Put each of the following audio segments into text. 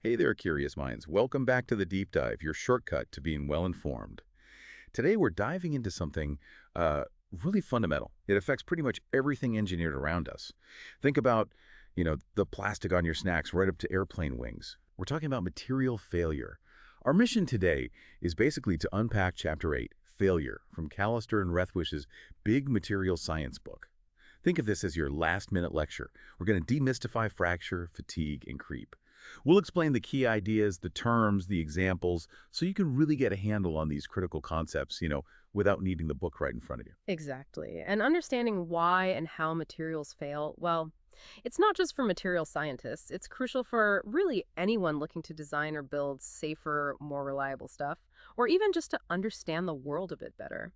Hey there, curious minds. Welcome back to the Deep Dive, your shortcut to being well-informed. Today, we're diving into something really fundamental. It affects pretty much everything engineered around us. Think about, the plastic on your snacks right up to airplane wings. We're talking about material failure. Our mission today is basically to unpack Chapter 8, Failure, from Callister and Rethwish's big material science book. Think of this as your last-minute lecture. We're going to demystify fracture, fatigue, and creep. We'll explain the key ideas, the terms, the examples, so you can really get a handle on these critical concepts, without needing the book right in front of you. Exactly. And understanding why and how materials fail, well, it's not just for material scientists. It's crucial for really anyone looking to design or build safer, more reliable stuff, or even just to understand the world a bit better.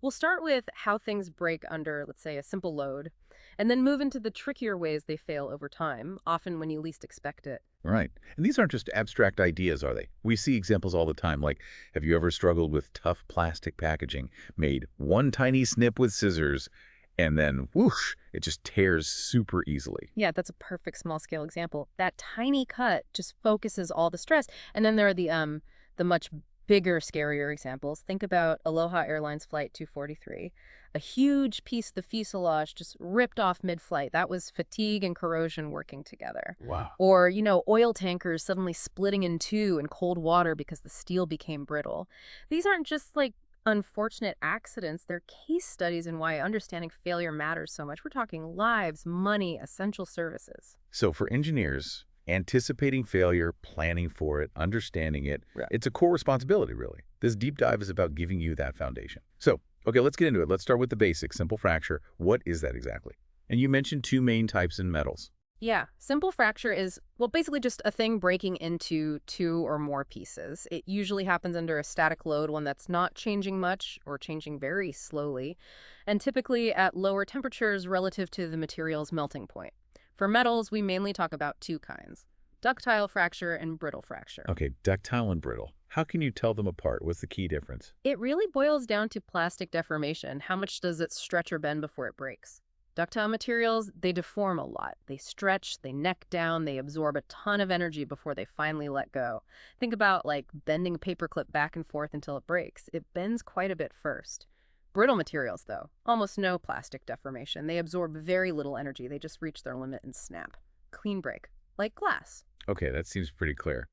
We'll start with how things break under, let's say, a simple load, and then move into the trickier ways they fail over time, often when you least expect it. Right. And these aren't just abstract ideas, are they? We see examples all the time, like, have you ever struggled with tough plastic packaging, made one tiny snip with scissors, and then, whoosh, it just tears super easily? Yeah, that's a perfect small scale example. That tiny cut just focuses all the stress. And then there are the much bigger, scarier examples. Think about Aloha Airlines Flight 243. A huge piece of the fuselage just ripped off mid-flight. That was fatigue and corrosion working together. Wow. Or, oil tankers suddenly splitting in two in cold water because the steel became brittle. These aren't just like unfortunate accidents. They're case studies in why understanding failure matters so much. We're talking lives, money, essential services. So for engineers, anticipating failure, planning for it, understanding it, Right. it's a core responsibility, really. This deep dive is about giving you that foundation. So, okay, let's get into it. Let's start with the basics, simple fracture. What is that exactly? And you mentioned two main types in metals. Yeah, simple fracture is, well, basically just a thing breaking into two or more pieces. It usually happens under a static load, one that's not changing much or changing very slowly, and typically at lower temperatures relative to the material's melting point. For metals, we mainly talk about two kinds: ductile fracture and brittle fracture. Okay, ductile and brittle. How can you tell them apart? What's the key difference? It really boils down to plastic deformation. How much does it stretch or bend before it breaks? Ductile materials, they deform a lot. They stretch, they neck down, they absorb a ton of energy before they finally let go. Think about like bending a paperclip back and forth until it breaks. It bends quite a bit first. Brittle materials, though, almost no plastic deformation. They absorb very little energy. They just reach their limit and snap. Clean break, like glass. Okay, that seems pretty clear.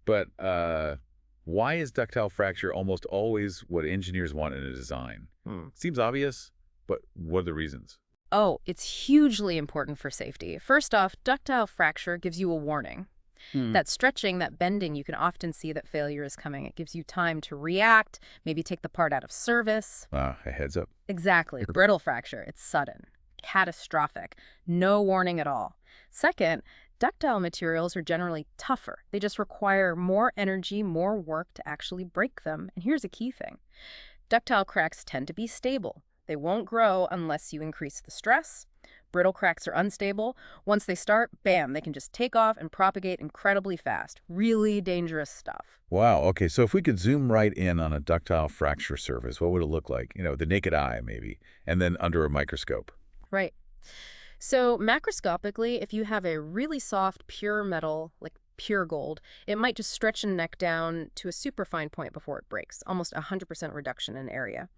But why is ductile fracture almost always what engineers want in a design? Seems obvious, but what are the reasons? Oh, it's hugely important for safety. First off, ductile fracture gives you a warning. That stretching, that bending, you can often see that failure is coming. It gives you time to react, maybe take the part out of service. Ah, a heads up. Exactly. Brittle fracture, it's sudden, catastrophic, no warning at all. Second, ductile materials are generally tougher. They just require more energy, more work to actually break them. And here's a key thing. Ductile cracks tend to be stable. They won't grow unless you increase the stress. Brittle cracks are unstable. Once they start, bam, they can just take off and propagate incredibly fast. Really dangerous stuff. Wow, okay, so if we could zoom right in on a ductile fracture surface, what would it look like? The naked eye, maybe, and then under a microscope. Right. So macroscopically, if you have a really soft, pure metal, like pure gold, it might just stretch and neck down to a superfine point before it breaks, almost 100% reduction in area.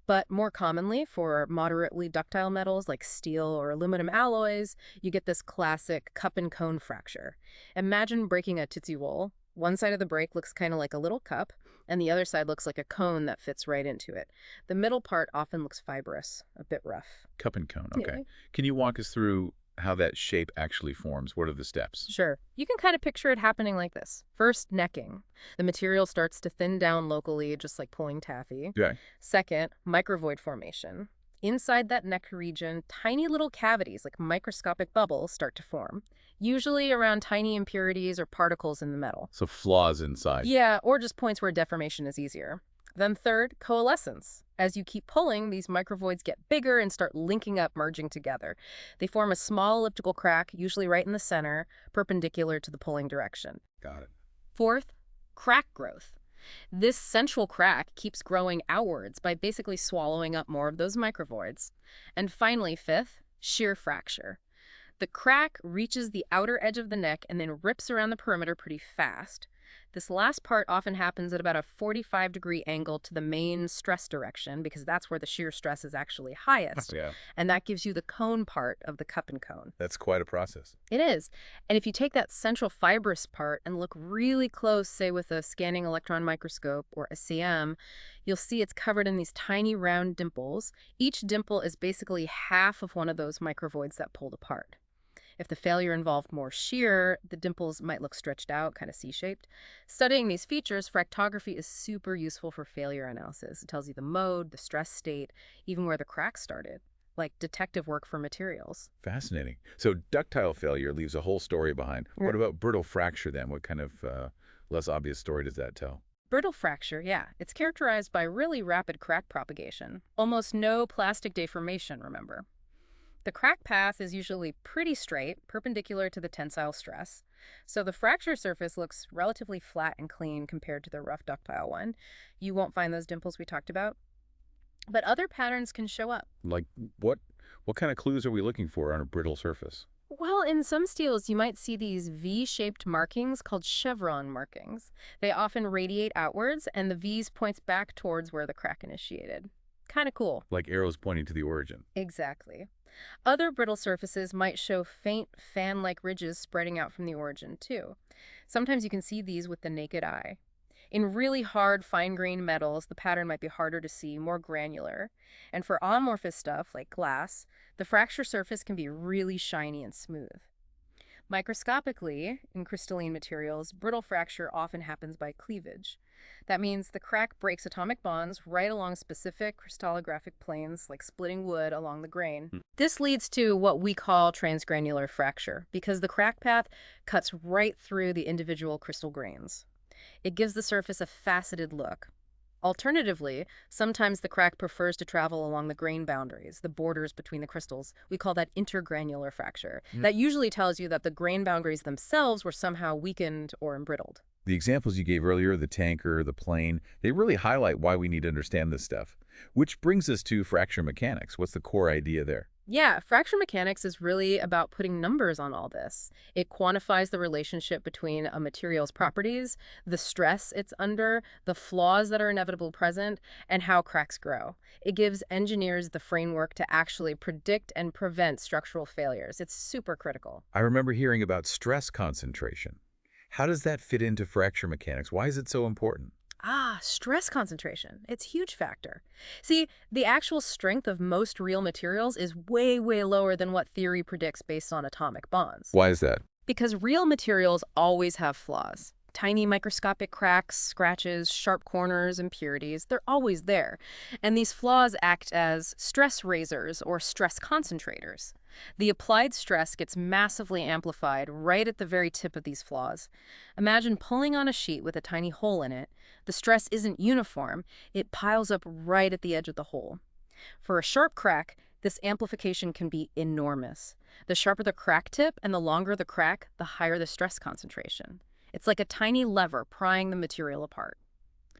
But more commonly, for moderately ductile metals like steel or aluminum alloys, you get this classic cup and cone fracture. Imagine breaking a Tootsie Roll. One side of the break looks kind of like a little cup, and the other side looks like a cone that fits right into it. The middle part often looks fibrous, a bit rough. Cup and cone, Yeah. okay. Can you walk us through how that shape actually forms? What are the steps? Sure. You can kind of picture it happening like this. First, necking. The material starts to thin down locally, just like pulling taffy. Okay. Second, microvoid formation. Inside that neck region, tiny little cavities, like microscopic bubbles, start to form, usually around tiny impurities or particles in the metal. So flaws inside. Yeah, or just points where deformation is easier. Then third, coalescence. As you keep pulling, these microvoids get bigger and start linking up, merging together. They form a small elliptical crack, usually right in the center, perpendicular to the pulling direction. Got it. Fourth, crack growth. This central crack keeps growing outwards by basically swallowing up more of those microvoids. And finally, fifth, shear fracture. The crack reaches the outer edge of the neck and then rips around the perimeter pretty fast. This last part often happens at about a 45-degree angle to the main stress direction because that's where the shear stress is actually highest. Yeah, And that gives you the cone part of the cup and cone. that's quite a process. It is. And if you take that central fibrous part and look really close, say with a scanning electron microscope or a CM, you'll see it's covered in these tiny round dimples. Each dimple is basically half of one of those microvoids that pulled apart. If the failure involved more shear, the dimples might look stretched out, kind of C-shaped. Studying these features, fractography is super useful for failure analysis. It tells you the mode, the stress state, even where the crack started, like detective work for materials. Fascinating. So ductile failure leaves a whole story behind. What about brittle fracture then? What kind of less obvious story does that tell? Brittle fracture, yeah. It's characterized by really rapid crack propagation. Almost no plastic deformation, remember. The crack path is usually pretty straight, perpendicular to the tensile stress, so the fracture surface looks relatively flat and clean compared to the rough ductile one. You won't find those dimples we talked about, but other patterns can show up. Like what kind of clues are we looking for on a brittle surface? Well, in some steels, you might see these V-shaped markings called chevron markings. They often radiate outwards, and the V's points back towards where the crack initiated. Kind of cool. Like arrows pointing to the origin. Exactly. Other brittle surfaces might show faint fan-like ridges spreading out from the origin, too. Sometimes you can see these with the naked eye. In really hard, fine-grained metals, the pattern might be harder to see, more granular. And for amorphous stuff, like glass, the fracture surface can be really shiny and smooth. Microscopically, in crystalline materials, brittle fracture often happens by cleavage. That means the crack breaks atomic bonds right along specific crystallographic planes, like splitting wood along the grain. This leads to what we call transgranular fracture, because the crack path cuts right through the individual crystal grains. It gives the surface a faceted look. Alternatively, sometimes the crack prefers to travel along the grain boundaries, the borders between the crystals. We call that intergranular fracture. That usually tells you that the grain boundaries themselves were somehow weakened or embrittled. The examples you gave earlier, the tanker, the plane, they really highlight why we need to understand this stuff. Which brings us to fracture mechanics. What's the core idea there? Yeah, fracture mechanics is really about putting numbers on all this. It quantifies the relationship between a material's properties, the stress it's under, the flaws that are inevitably present, and how cracks grow. It gives engineers the framework to actually predict and prevent structural failures. It's super critical. I remember hearing about stress concentration. How does that fit into fracture mechanics? Why is it so important? Stress concentration. It's a huge factor. See, the actual strength of most real materials is way, way lower than what theory predicts based on atomic bonds. Why is that? Because real materials always have flaws. Tiny microscopic cracks, scratches, sharp corners, impurities, they're always there. And these flaws act as stress raisers or stress concentrators. The applied stress gets massively amplified right at the very tip of these flaws. Imagine pulling on a sheet with a tiny hole in it. The stress isn't uniform. It piles up right at the edge of the hole. For a sharp crack, this amplification can be enormous. The sharper the crack tip and the longer the crack, the higher the stress concentration. It's like a tiny lever prying the material apart.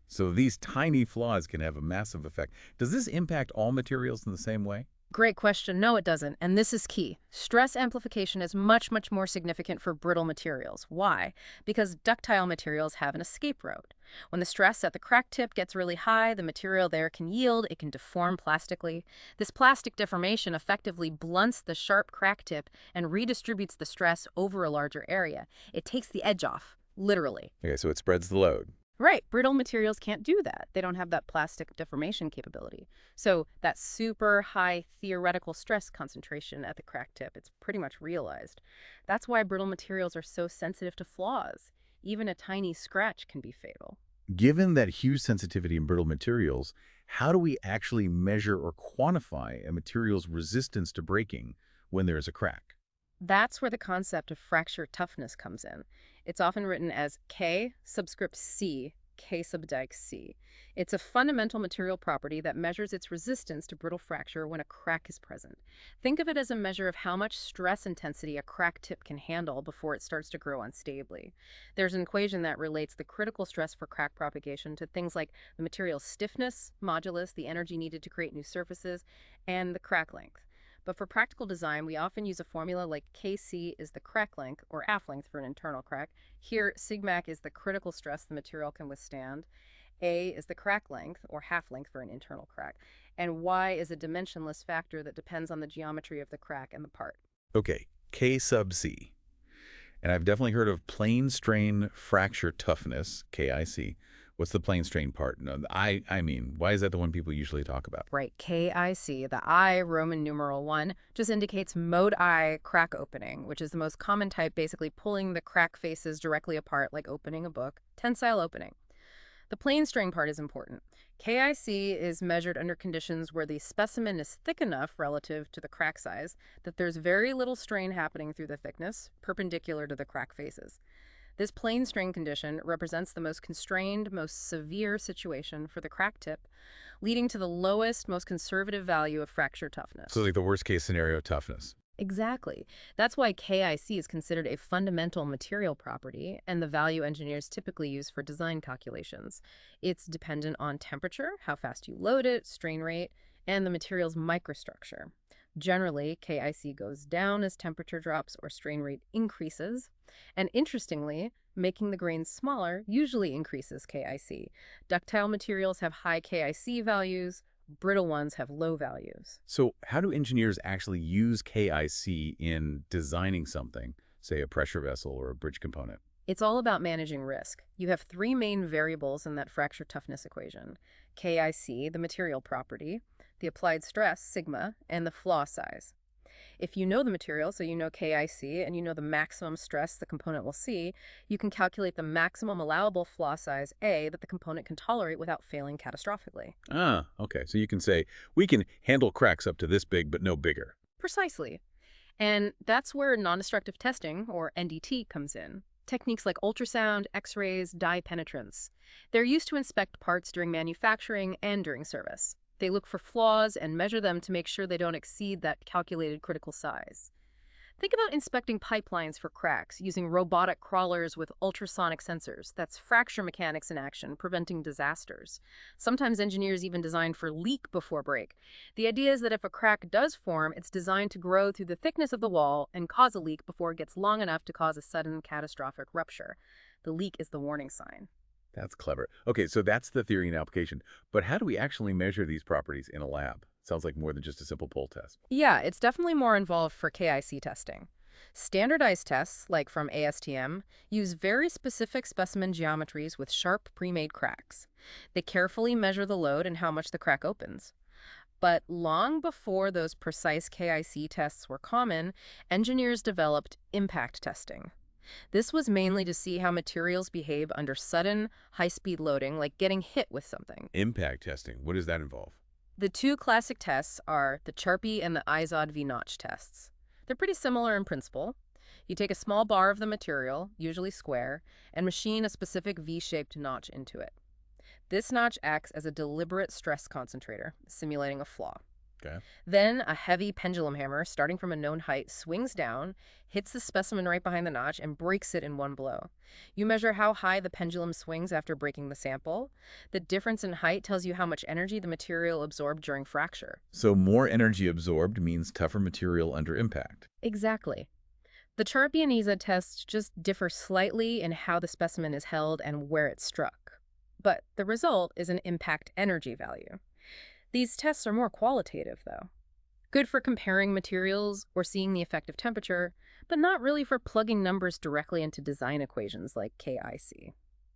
So these tiny flaws can have a massive effect. Does this impact all materials in the same way? Great question. No, it doesn't. And this is key. Stress amplification is much, much more significant for brittle materials. Why? Because ductile materials have an escape route. When the stress at the crack tip gets really high, the material there can yield, it can deform plastically. This plastic deformation effectively blunts the sharp crack tip and redistributes the stress over a larger area. It takes the edge off, literally. Okay, so it spreads the load. Right. Brittle materials can't do that. They don't have that plastic deformation capability. So that super high theoretical stress concentration at the crack tip, it's pretty much realized. That's why brittle materials are so sensitive to flaws. Even a tiny scratch can be fatal. Given that huge sensitivity in brittle materials, how do we actually measure or quantify a material's resistance to breaking when there is a crack? That's where the concept of fracture toughness comes in. It's often written as K subscript C, K subdic C. It's a fundamental material property that measures its resistance to brittle fracture when a crack is present. Think of it as a measure of how much stress intensity a crack tip can handle before it starts to grow unstably. There's an equation that relates the critical stress for crack propagation to things like the material's stiffness, modulus, the energy needed to create new surfaces, and the crack length. But for practical design, we often use a formula like Kc is the crack length, or half length for an internal crack. Here, sigmac is the critical stress the material can withstand. A is the crack length, or half length for an internal crack. And Y is a dimensionless factor that depends on the geometry of the crack and the part. Okay, K sub C. And I've definitely heard of plane strain fracture toughness, KIC. What's the plane strain part? No, I mean, why is that the one people usually talk about? Right, KIC, the I, Roman numeral 1, just indicates mode I crack opening, which is the most common type, basically pulling the crack faces directly apart like opening a book, tensile opening. The plane strain part is important. KIC is measured under conditions where the specimen is thick enough relative to the crack size that there's very little strain happening through the thickness, perpendicular to the crack faces. This plane strain condition represents the most constrained, most severe situation for the crack tip, leading to the lowest, most conservative value of fracture toughness. So like the worst case scenario toughness. Exactly. That's why KIC is considered a fundamental material property and the value engineers typically use for design calculations. It's dependent on temperature, how fast you load it, strain rate, and the material's microstructure. Generally, KIC goes down as temperature drops or strain rate increases. And interestingly, making the grains smaller usually increases KIC. Ductile materials have high KIC values, brittle ones have low values. So how do engineers actually use KIC in designing something, say a pressure vessel or a bridge component? It's all about managing risk. You have three main variables in that fracture toughness equation: KIC, the material property, the applied stress, sigma, and the flaw size. If you know the material, so you know KIC, and you know the maximum stress the component will see, you can calculate the maximum allowable flaw size, A, that the component can tolerate without failing catastrophically. Ah, okay. So you can say, we can handle cracks up to this big, but no bigger. Precisely. And that's where non-destructive testing, or NDT, comes in. Techniques like ultrasound, X-rays, dye penetrance. They're used to inspect parts during manufacturing and during service. They look for flaws and measure them to make sure they don't exceed that calculated critical size. Think about inspecting pipelines for cracks using robotic crawlers with ultrasonic sensors. That's fracture mechanics in action, preventing disasters. Sometimes engineers even design for leak before break. The idea is that if a crack does form, it's designed to grow through the thickness of the wall and cause a leak before it gets long enough to cause a sudden catastrophic rupture. The leak is the warning sign. That's clever. Okay, so that's the theory and application. But how do we actually measure these properties in a lab? Sounds like more than just a simple pull test. Yeah, it's definitely more involved for KIC testing. Standardized tests, like from ASTM, use very specific specimen geometries with sharp pre-made cracks. They carefully measure the load and how much the crack opens. But long before those precise KIC tests were common, engineers developed impact testing. This was mainly to see how materials behave under sudden, high-speed loading, like getting hit with something. Impact testing, what does that involve? The two classic tests are the Charpy and the Izod V-notch tests. They're pretty similar in principle. You take a small bar of the material, usually square, and machine a specific V-shaped notch into it. This notch acts as a deliberate stress concentrator, simulating a flaw. Okay. Then a heavy pendulum hammer, starting from a known height, swings down, hits the specimen right behind the notch, and breaks it in one blow. You measure how high the pendulum swings after breaking the sample. The difference in height tells you how much energy the material absorbed during fracture. So more energy absorbed means tougher material under impact. Exactly. The Charpy and Izod tests just differ slightly in how the specimen is held and where it's struck. But the result is an impact energy value. These tests are more qualitative, though. Good for comparing materials or seeing the effect of temperature, but not really for plugging numbers directly into design equations like KIC.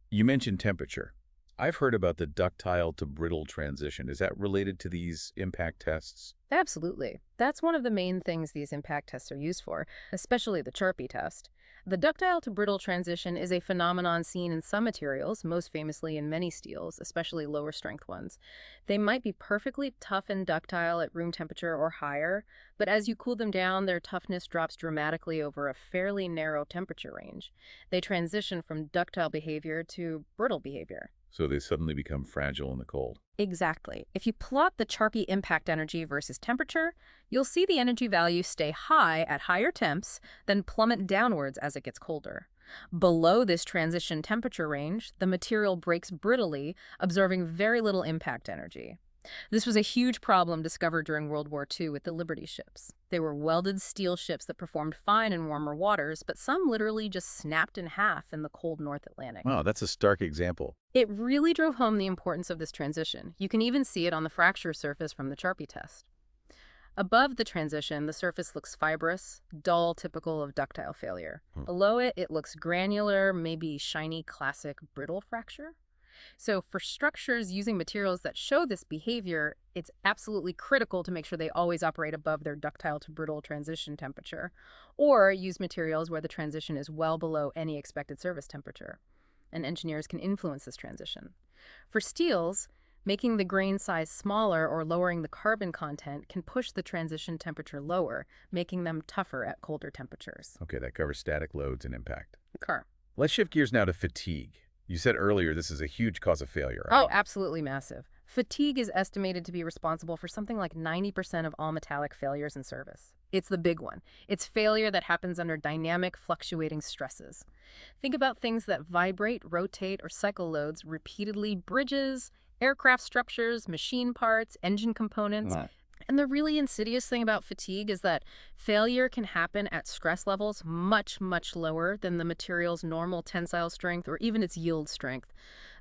You mentioned temperature. I've heard about the ductile to brittle transition. Is that related to these impact tests? Absolutely. That's one of the main things these impact tests are used for, especially the Charpy test. The ductile to brittle transition is a phenomenon seen in some materials, most famously in many steels, especially lower strength ones. They might be perfectly tough and ductile at room temperature or higher, but as you cool them down, their toughness drops dramatically over a fairly narrow temperature range. They transition from ductile behavior to brittle behavior. So they suddenly become fragile in the cold. Exactly. If you plot the Charpy impact energy versus temperature, you'll see the energy value stay high at higher temps, then plummet downwards as it gets colder. Below this transition temperature range, the material breaks brittly, absorbing very little impact energy. This was a huge problem discovered during World War II with the Liberty ships. They were welded steel ships that performed fine in warmer waters, but some literally just snapped in half in the cold North Atlantic. Wow, that's a stark example. It really drove home the importance of this transition. You can even see it on the fracture surface from the Charpy test. Above the transition, the surface looks fibrous, dull, typical of ductile failure. Below it, it looks granular, maybe shiny, classic brittle fracture. So for structures using materials that show this behavior, it's absolutely critical to make sure they always operate above their ductile to brittle transition temperature, or use materials where the transition is well below any expected service temperature. And engineers can influence this transition. For steels, making the grain size smaller or lowering the carbon content can push the transition temperature lower, making them tougher at colder temperatures. Okay, that covers static loads and impact. Car. Let's shift gears now to fatigue. You said earlier this is a huge cause of failure, right? Oh, absolutely massive. Fatigue is estimated to be responsible for something like 90% of all metallic failures in service. It's the big one. It's failure that happens under dynamic, fluctuating stresses. Think about things that vibrate, rotate, or cycle loads repeatedly: bridges, aircraft structures, machine parts, engine components. Wow. And the really insidious thing about fatigue is that failure can happen at stress levels much, much lower than the material's normal tensile strength or even its yield strength,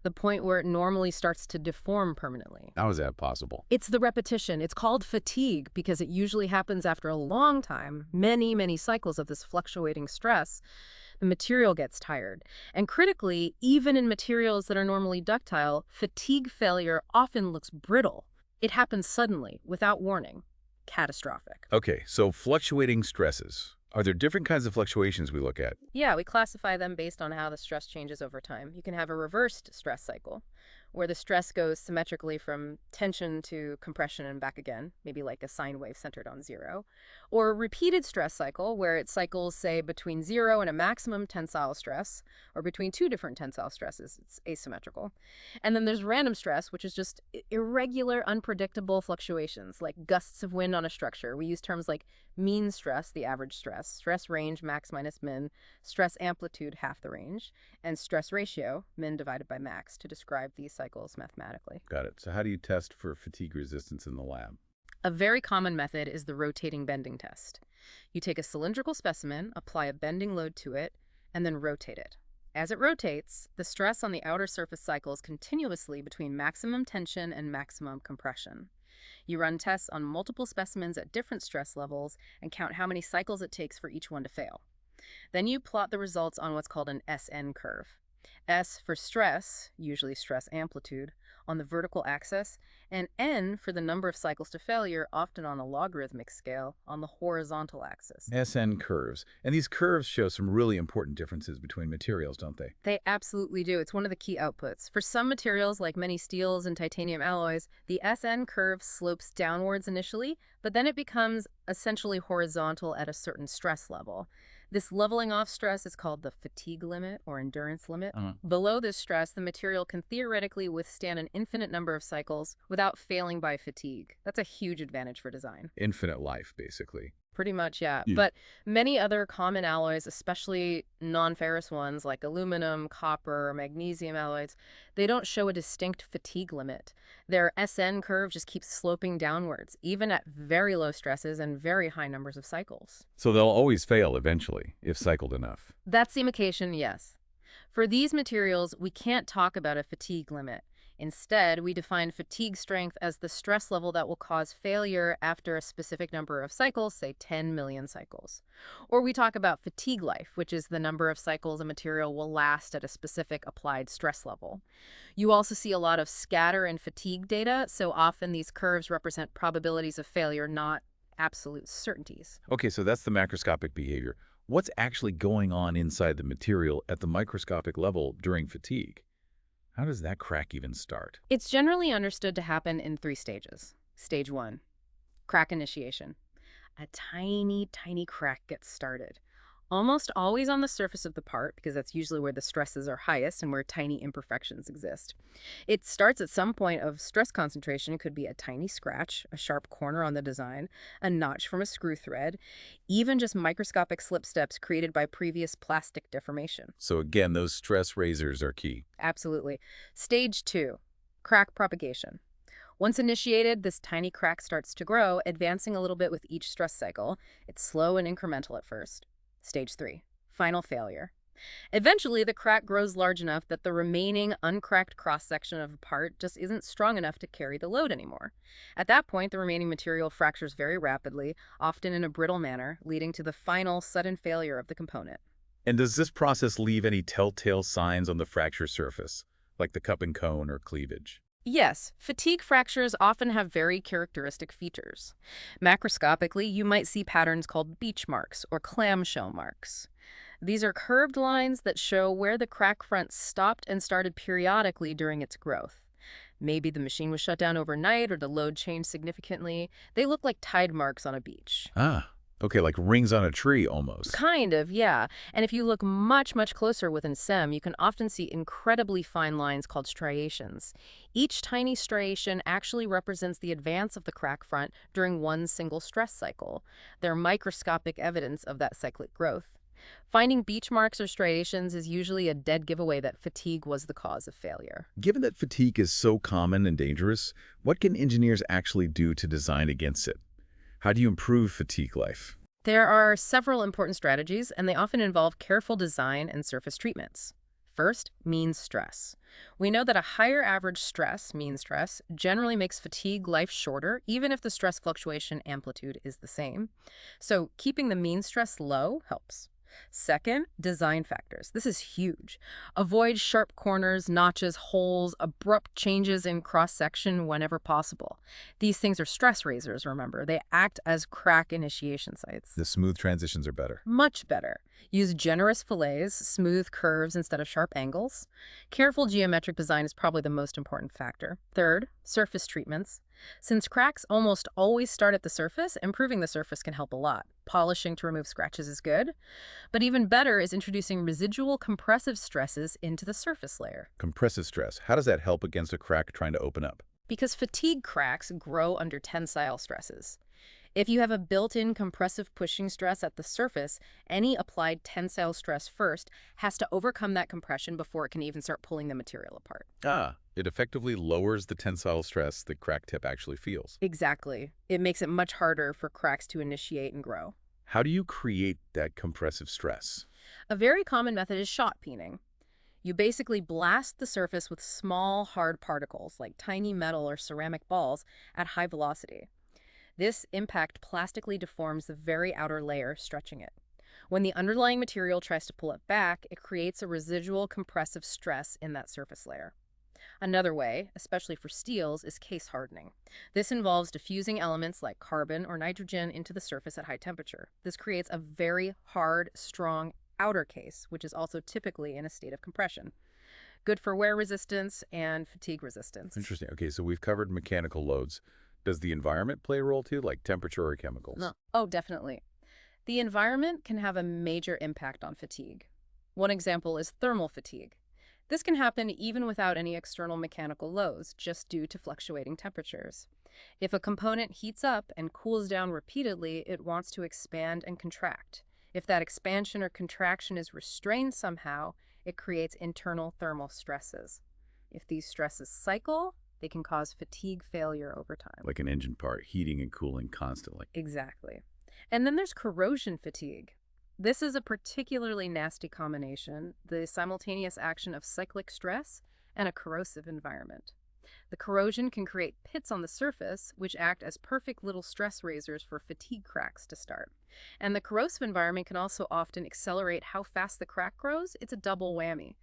the point where it normally starts to deform permanently. How is that possible? It's the repetition. It's called fatigue because it usually happens after a long time, many, many cycles of this fluctuating stress. The material gets tired. And critically, even in materials that are normally ductile, fatigue failure often looks brittle. It happens suddenly, without warning. Catastrophic. Okay, so fluctuating stresses. Are there different kinds of fluctuations we look at? Yeah, we classify them based on how the stress changes over time. You can have a reversed stress cycle, where the stress goes symmetrically from tension to compression and back again, maybe like a sine wave centered on zero. Or a repeated stress cycle, where it cycles, say, between zero and a maximum tensile stress, or between two different tensile stresses. It's asymmetrical. And then there's random stress, which is just irregular, unpredictable fluctuations, like gusts of wind on a structure. We use terms like mean stress, the average stress range, max minus min, stress amplitude, half the range, and stress ratio, min divided by max, to describe these cycles mathematically. Got it. So how do you test for fatigue resistance in the lab? A very common method is the rotating bending test. You take a cylindrical specimen, apply a bending load to it, and then rotate it. As it rotates, the stress on the outer surface cycles continuously between maximum tension and maximum compression. You run tests on multiple specimens at different stress levels and count how many cycles it takes for each one to fail. Then you plot the results on what's called an SN curve. S for stress, usually stress amplitude, on the vertical axis, and N for the number of cycles to failure, often on a logarithmic scale, on the horizontal axis. SN curves. And these curves show some really important differences between materials, don't they? They absolutely do. It's one of the key outputs. For some materials, like many steels and titanium alloys, the SN curve slopes downwards initially, but then it becomes essentially horizontal at a certain stress level. This leveling off stress is called the fatigue limit or endurance limit. Below this stress, the material can theoretically withstand an infinite number of cycles without failing by fatigue. That's a huge advantage for design. Infinite life, basically. Pretty much, yeah. Yeah. But many other common alloys, especially non-ferrous ones like aluminum, copper, or magnesium alloys, they don't show a distinct fatigue limit. Their SN curve just keeps sloping downwards, even at very low stresses and very high numbers of cycles. So they'll always fail eventually, if cycled enough. That's the implication, yes. For these materials, we can't talk about a fatigue limit. Instead, we define fatigue strength as the stress level that will cause failure after a specific number of cycles, say 10 million cycles. Or we talk about fatigue life, which is the number of cycles a material will last at a specific applied stress level. You also see a lot of scatter and fatigue data, so often these curves represent probabilities of failure, not absolute certainties. Okay, so that's the macroscopic behavior. What's actually going on inside the material at the microscopic level during fatigue? How does that crack even start? It's generally understood to happen in 3 stages. Stage 1, crack initiation. A tiny, tiny crack gets started. Almost always on the surface of the part, because that's usually where the stresses are highest and where tiny imperfections exist. It starts at some point of stress concentration. It could be a tiny scratch, a sharp corner on the design, a notch from a screw thread, even just microscopic slip steps created by previous plastic deformation. So again, those stress razors are key. Absolutely. Stage 2, crack propagation. Once initiated, this tiny crack starts to grow, advancing a little bit with each stress cycle. It's slow and incremental at first. Stage 3. Final failure. Eventually, the crack grows large enough that the remaining uncracked cross-section of a part just isn't strong enough to carry the load anymore. At that point, the remaining material fractures very rapidly, often in a brittle manner, leading to the final, sudden failure of the component. And does this process leave any telltale signs on the fracture surface, like the cup and cone or cleavage? Yes, fatigue fractures often have very characteristic features. Macroscopically, you might see patterns called beach marks or clamshell marks. These are curved lines that show where the crack front stopped and started periodically during its growth. Maybe the machine was shut down overnight or the load changed significantly. They look like tide marks on a beach. Ah, okay, like rings on a tree almost. Kind of, yeah. And if you look much, much closer within SEM, you can often see incredibly fine lines called striations. Each tiny striation actually represents the advance of the crack front during one single stress cycle. They're microscopic evidence of that cyclic growth. Finding beach marks or striations is usually a dead giveaway that fatigue was the cause of failure. Given that fatigue is so common and dangerous, what can engineers actually do to design against it? How do you improve fatigue life? There are several important strategies, and they often involve careful design and surface treatments. First, mean stress. We know that a higher average stress, mean stress, generally makes fatigue life shorter, even if the stress fluctuation amplitude is the same. So keeping the mean stress low helps. Second, design factors. This is huge. Avoid sharp corners, notches, holes, abrupt changes in cross-section whenever possible. These things are stress raisers, remember. They act as crack initiation sites. The smooth transitions are better. Much better. Use generous fillets, smooth curves instead of sharp angles. Careful geometric design is probably the most important factor. Third, surface treatments. Since cracks almost always start at the surface, improving the surface can help a lot. Polishing to remove scratches is good, but even better is introducing residual compressive stresses into the surface layer. Compressive stress, how does that help against a crack trying to open up? Because fatigue cracks grow under tensile stresses. If you have a built-in compressive pushing stress at the surface, any applied tensile stress first has to overcome that compression before it can even start pulling the material apart. Ah, it effectively lowers the tensile stress the crack tip actually feels. Exactly. It makes it much harder for cracks to initiate and grow. How do you create that compressive stress? A very common method is shot peening. You basically blast the surface with small, hard particles, like tiny metal or ceramic balls, at high velocity. This impact plastically deforms the very outer layer, stretching it. When the underlying material tries to pull it back, it creates a residual compressive stress in that surface layer. Another way, especially for steels, is case hardening. This involves diffusing elements like carbon or nitrogen into the surface at high temperature. This creates a very hard, strong outer case, which is also typically in a state of compression. Good for wear resistance and fatigue resistance. Interesting. Okay, so we've covered mechanical loads. Does the environment play a role too, like temperature or chemicals? No. Oh, definitely. The environment can have a major impact on fatigue. One example is thermal fatigue. This can happen even without any external mechanical loads, just due to fluctuating temperatures. If a component heats up and cools down repeatedly, it wants to expand and contract. If that expansion or contraction is restrained somehow, it creates internal thermal stresses. If these stresses cycle, they can cause fatigue failure over time. Like an engine part, heating and cooling constantly. Exactly. And then there's corrosion fatigue. This is a particularly nasty combination, the simultaneous action of cyclic stress and a corrosive environment. The corrosion can create pits on the surface, which act as perfect little stress raisers for fatigue cracks to start. And the corrosive environment can also often accelerate how fast the crack grows. It's a double whammy.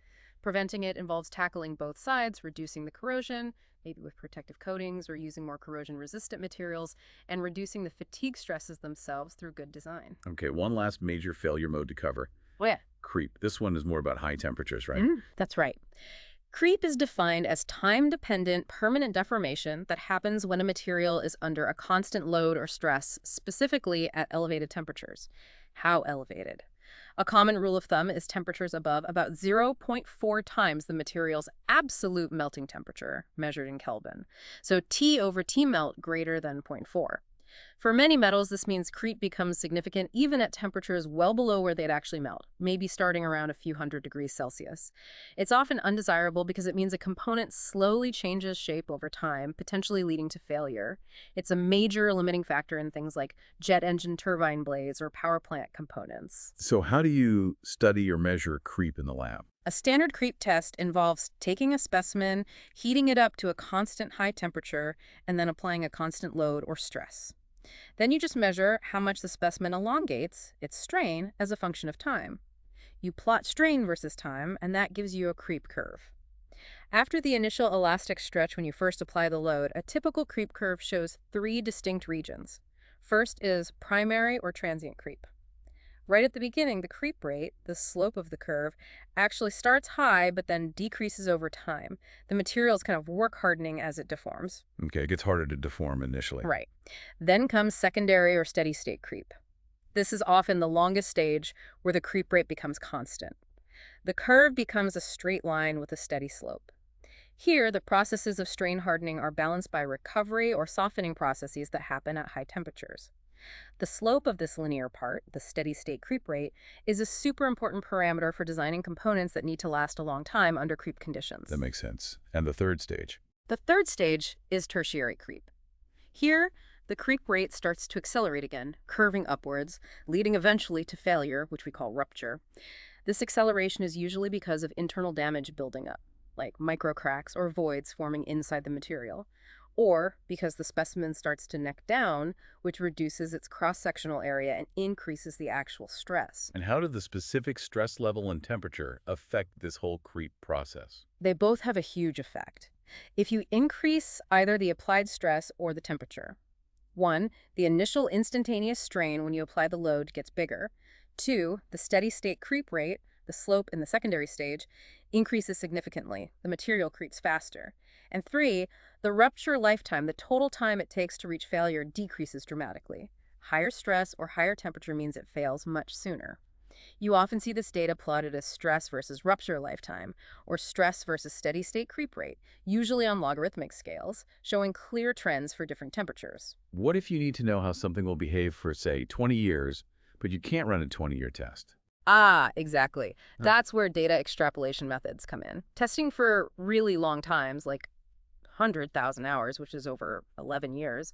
Preventing it involves tackling both sides, reducing the corrosion, maybe with protective coatings or using more corrosion-resistant materials, and reducing the fatigue stresses themselves through good design. Okay, one last major failure mode to cover. Oh, yeah. Creep. This one is more about high temperatures, right? That's right. Creep is defined as time-dependent permanent deformation that happens when a material is under a constant load or stress, specifically at elevated temperatures. How elevated? A common rule of thumb is temperatures above about 0.4 times the material's absolute melting temperature, measured in Kelvin. So T over T melt greater than 0.4. For many metals, this means creep becomes significant even at temperatures well below where they'd actually melt, maybe starting around a few hundred degrees Celsius. It's often undesirable because it means a component slowly changes shape over time, potentially leading to failure. It's a major limiting factor in things like jet engine turbine blades or power plant components. So how do you study or measure creep in the lab? A standard creep test involves taking a specimen, heating it up to a constant high temperature, and then applying a constant load or stress. Then you just measure how much the specimen elongates, its strain, as a function of time. You plot strain versus time, and that gives you a creep curve. After the initial elastic stretch when you first apply the load, a typical creep curve shows three distinct regions. First is primary or transient creep. Right at the beginning, the creep rate, the slope of the curve, actually starts high but then decreases over time. The material is kind of work hardening as it deforms. Okay, it gets harder to deform initially. Right. Then comes secondary or steady state creep. This is often the longest stage where the creep rate becomes constant. The curve becomes a straight line with a steady slope. Here, the processes of strain hardening are balanced by recovery or softening processes that happen at high temperatures. The slope of this linear part, the steady state creep rate, is a super important parameter for designing components that need to last a long time under creep conditions. That makes sense. And the third stage? The third stage is tertiary creep. Here, the creep rate starts to accelerate again, curving upwards, leading eventually to failure, which we call rupture. This acceleration is usually because of internal damage building up, like microcracks or voids forming inside the material, or because the specimen starts to neck down, which reduces its cross-sectional area and increases the actual stress. And how do the specific stress level and temperature affect this whole creep process? They both have a huge effect. If you increase either the applied stress or the temperature, 1, the initial instantaneous strain when you apply the load gets bigger. 2, the steady state creep rate, the slope in the secondary stage, increases significantly. The material creeps faster. And 3, the rupture lifetime, the total time it takes to reach failure, decreases dramatically. Higher stress or higher temperature means it fails much sooner. You often see this data plotted as stress versus rupture lifetime, or stress versus steady state creep rate, usually on logarithmic scales, showing clear trends for different temperatures. What if you need to know how something will behave for, say, 20 years, but you can't run a 20-year test? Ah, exactly. Huh. That's where data extrapolation methods come in. Testing for really long times, like 100,000 hours, which is over 11 years,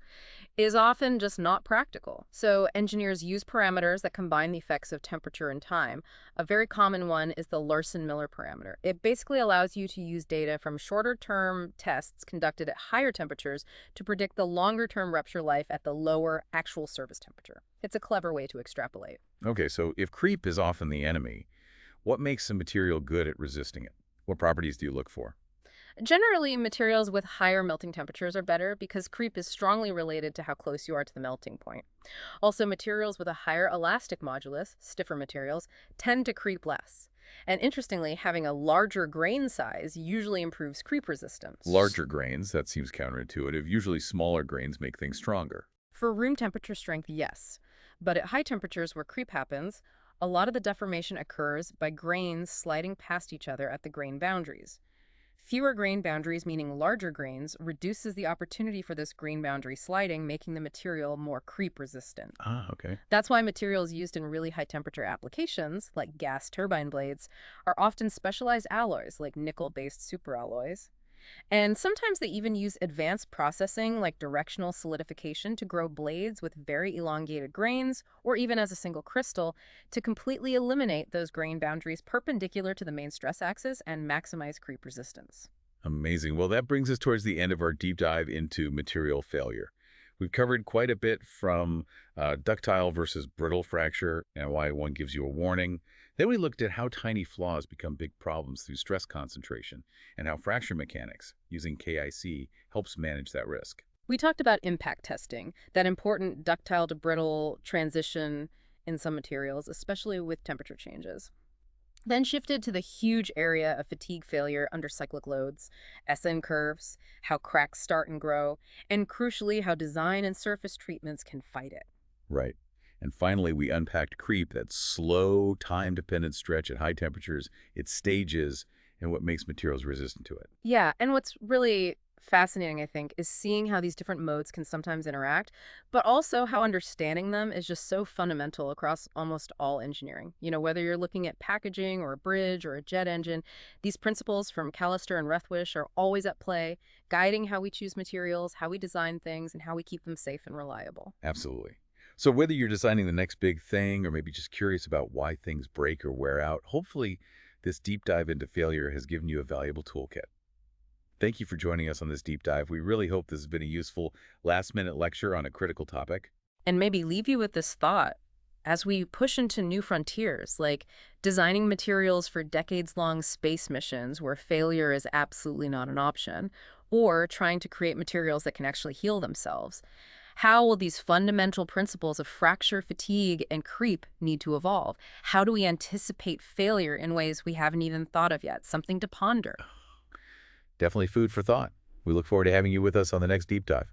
is often just not practical. So engineers use parameters that combine the effects of temperature and time. A very common one is the Larson-Miller parameter. It basically allows you to use data from shorter-term tests conducted at higher temperatures to predict the longer-term rupture life at the lower actual service temperature. It's a clever way to extrapolate. Okay, so if creep is often the enemy, what makes a material good at resisting it? What properties do you look for? Generally, materials with higher melting temperatures are better because creep is strongly related to how close you are to the melting point. Also, materials with a higher elastic modulus, stiffer materials, tend to creep less. And interestingly, having a larger grain size usually improves creep resistance. Larger grains, that seems counterintuitive. Usually smaller grains make things stronger. For room temperature strength, yes. But at high temperatures where creep happens, a lot of the deformation occurs by grains sliding past each other at the grain boundaries. Fewer grain boundaries, meaning larger grains, reduces the opportunity for this grain boundary sliding, making the material more creep resistant. Ah, okay. That's why materials used in really high temperature applications, like gas turbine blades, are often specialized alloys, like nickel-based superalloys. And sometimes they even use advanced processing like directional solidification to grow blades with very elongated grains, or even as a single crystal, to completely eliminate those grain boundaries perpendicular to the main stress axis and maximize creep resistance. Amazing. Well, that brings us towards the end of our deep dive into material failure. We've covered quite a bit from ductile versus brittle fracture and why one gives you a warning. Then we looked at how tiny flaws become big problems through stress concentration and how fracture mechanics, using KIC, helps manage that risk. We talked about impact testing, that important ductile to brittle transition in some materials, especially with temperature changes. Then shifted to the huge area of fatigue failure under cyclic loads, SN curves, how cracks start and grow, and crucially, how design and surface treatments can fight it. Right. And finally, we unpacked creep, that slow, time-dependent stretch at high temperatures, its stages, and what makes materials resistant to it. Yeah, and what's really fascinating, I think, is seeing how these different modes can sometimes interact, but also how understanding them is just so fundamental across almost all engineering. Whether you're looking at packaging or a bridge or a jet engine, these principles from Callister and Rethwish are always at play, guiding how we choose materials, how we design things, and how we keep them safe and reliable. Absolutely. So whether you're designing the next big thing or maybe just curious about why things break or wear out, hopefully this deep dive into failure has given you a valuable toolkit. Thank you for joining us on this deep dive. We really hope this has been a useful last-minute lecture on a critical topic. And maybe leave you with this thought. As we push into new frontiers, like designing materials for decades-long space missions where failure is absolutely not an option, or trying to create materials that can actually heal themselves, how will these fundamental principles of fracture, fatigue, and creep need to evolve? How do we anticipate failure in ways we haven't even thought of yet? Something to ponder. Definitely food for thought. We look forward to having you with us on the next deep dive.